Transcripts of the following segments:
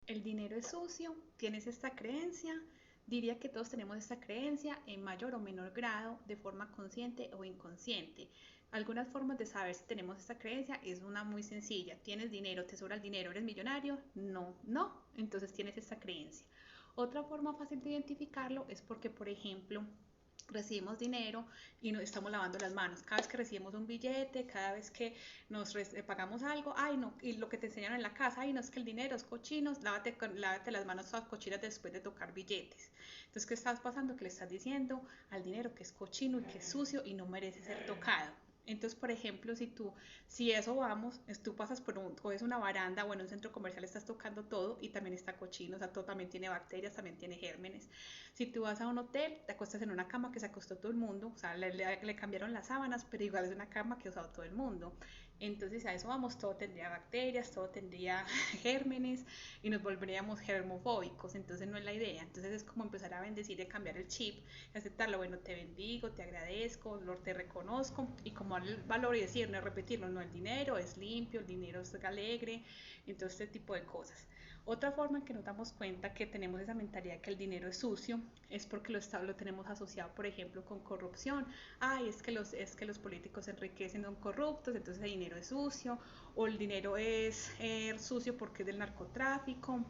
El dinero es sucio, tienes esta creencia. Diría que todos tenemos esta creencia en mayor o menor grado, de forma consciente o inconsciente. Algunas formas de saber si tenemos esta creencia es una muy sencilla. ¿Tienes dinero? ¿Te sobra el dinero? ¿Eres millonario? No, no. Entonces tienes esta creencia. Otra forma fácil de identificarlo es porque, por ejemplo, recibimos dinero y nos estamos lavando las manos. Cada vez que recibimos un billete, cada vez que nos pagamos algo, ay no, y lo que te enseñaron en la casa, ay no, es que el dinero es cochino, lávate las manos todas cochinas después de tocar billetes. Entonces, ¿qué estás pasando? Que le estás diciendo al dinero que es cochino y que es sucio y no merece ser tocado. Entonces, por ejemplo, si eso vamos, tú pasas coges una baranda o en un centro comercial estás tocando todo y también está cochino, o sea, todo también tiene bacterias, también tiene gérmenes. Si tú vas a un hotel, te acuestas en una cama que se acostó todo el mundo, o sea, le cambiaron las sábanas, pero igual es una cama que ha usado todo el mundo. Entonces a eso vamos, todo tendría bacterias, todo tendría gérmenes y nos volveríamos germofóbicos, entonces no es la idea. Entonces es como empezar a bendecir y cambiar el chip, aceptarlo, bueno, te bendigo, te agradezco, te reconozco y como darle el valor y decir, no repetirlo, no, el dinero es limpio, el dinero es alegre, entonces este tipo de cosas. Otra forma en que nos damos cuenta que tenemos esa mentalidad de que el dinero es sucio es porque lo tenemos asociado, por ejemplo, con corrupción. Ay, es que los políticos se enriquecen, son corruptos, entonces el dinero es sucio, o el dinero es sucio porque es del narcotráfico.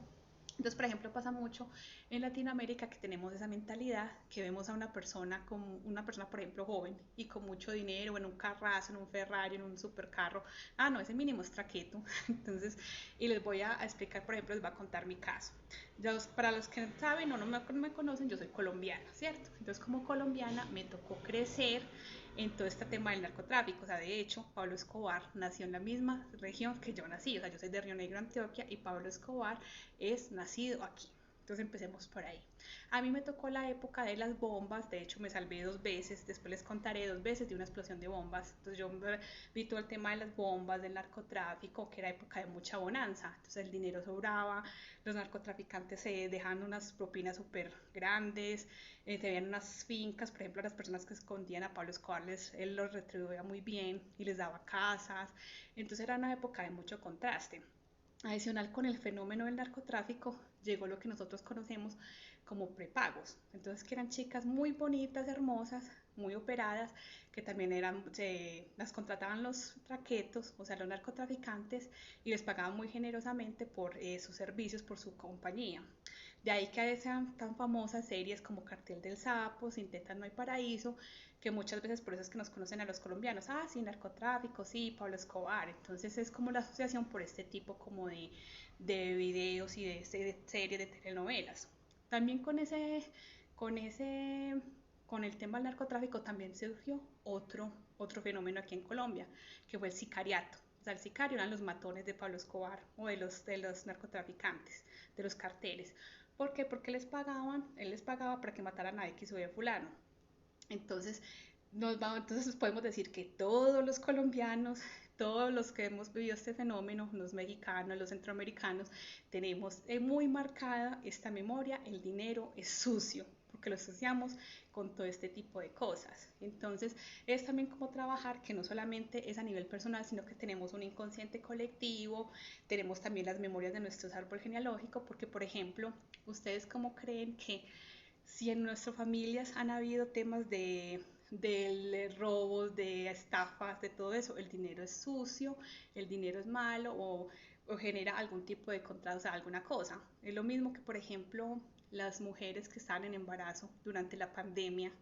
Entonces, por ejemplo, pasa mucho en Latinoamérica que tenemos esa mentalidad, que vemos a una persona, por ejemplo, joven y con mucho dinero, en un carrazo, en un Ferrari, en un supercarro. Ah, no, ese mínimo es traqueto. Entonces, y les voy a explicar, por ejemplo, les voy a contar mi caso. Para los que saben o no me conocen, yo soy colombiana, ¿cierto? Entonces, como colombiana, me tocó crecer en todo este tema del narcotráfico. O sea, de hecho, Pablo Escobar nació en la misma región que yo nací. O sea, yo soy de Río Negro, Antioquia, y Pablo Escobar es nacido aquí. Entonces empecemos por ahí. A mí me tocó la época de las bombas, de hecho me salvé 2 veces, después les contaré 2 veces de una explosión de bombas. Entonces yo vi todo el tema de las bombas, del narcotráfico, que era época de mucha bonanza. Entonces el dinero sobraba, los narcotraficantes se dejaban unas propinas súper grandes, tenían unas fincas, por ejemplo, a las personas que escondían a Pablo Escobar, él los retribuía muy bien y les daba casas. Entonces era una época de mucho contraste. Adicional con el fenómeno del narcotráfico llegó lo que nosotros conocemos como prepagos. Entonces que eran chicas muy bonitas, hermosas, muy operadas, que también las contrataban los traquetos, o sea, los narcotraficantes, y les pagaban muy generosamente por sus servicios, por su compañía. De ahí que sean tan famosas series como Cartel del Sapo, Sin Tetas No Hay Paraíso, que muchas veces por eso es que nos conocen a los colombianos. Ah, sí, narcotráfico, sí, Pablo Escobar. Entonces es como la asociación por este tipo como de videos y de series, de telenovelas. También con ese, con el tema del narcotráfico también surgió otro fenómeno aquí en Colombia, que fue el sicariato. O sea, el sicario eran los matones de Pablo Escobar o de los narcotraficantes, de los carteles. ¿Por qué? Porque él les pagaba para que mataran a X o Y fulano. Entonces, entonces podemos decir que todos los colombianos, todos los que hemos vivido este fenómeno, los mexicanos, los centroamericanos, tenemos muy marcada esta memoria, el dinero es sucio, porque lo asociamos con todo este tipo de cosas. Entonces, es también como trabajar que no solamente es a nivel personal, sino que tenemos un inconsciente colectivo, tenemos también las memorias de nuestro árbol genealógico, porque, por ejemplo, ¿ustedes cómo creen que si en nuestras familias han habido temas de robos, de estafas, de todo eso, el dinero es sucio, el dinero es malo o genera algún tipo de contrato, o sea, alguna cosa? Es lo mismo que, por ejemplo, las mujeres que estaban en embarazo durante la pandemia,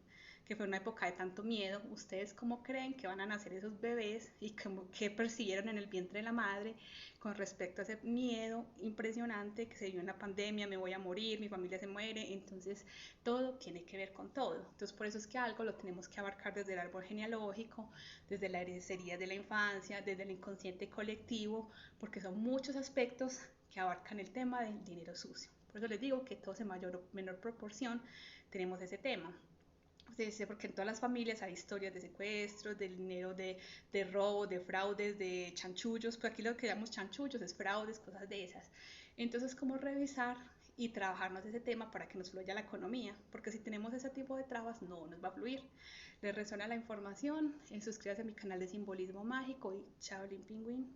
que fue una época de tanto miedo. ¿Ustedes cómo creen que van a nacer esos bebés y qué percibieron en el vientre de la madre con respecto a ese miedo impresionante que se dio en la pandemia? Me voy a morir, mi familia se muere. Entonces todo tiene que ver con todo. Entonces por eso es que algo lo tenemos que abarcar desde el árbol genealógico, desde la herencia de la infancia, desde el inconsciente colectivo, porque son muchos aspectos que abarcan el tema del dinero sucio. Por eso les digo que todos en mayor o menor proporción tenemos ese tema. Porque en todas las familias hay historias de secuestros, de dinero, de robo, de fraudes, de chanchullos. Pues aquí lo que llamamos chanchullos es fraudes, cosas de esas. Entonces, ¿cómo revisar y trabajarnos ese tema para que nos fluya la economía? Porque si tenemos ese tipo de trabas, no nos va a fluir. ¿Les resuena la información? Suscríbase a mi canal de Simbolismo Mágico y chao, Pingüín.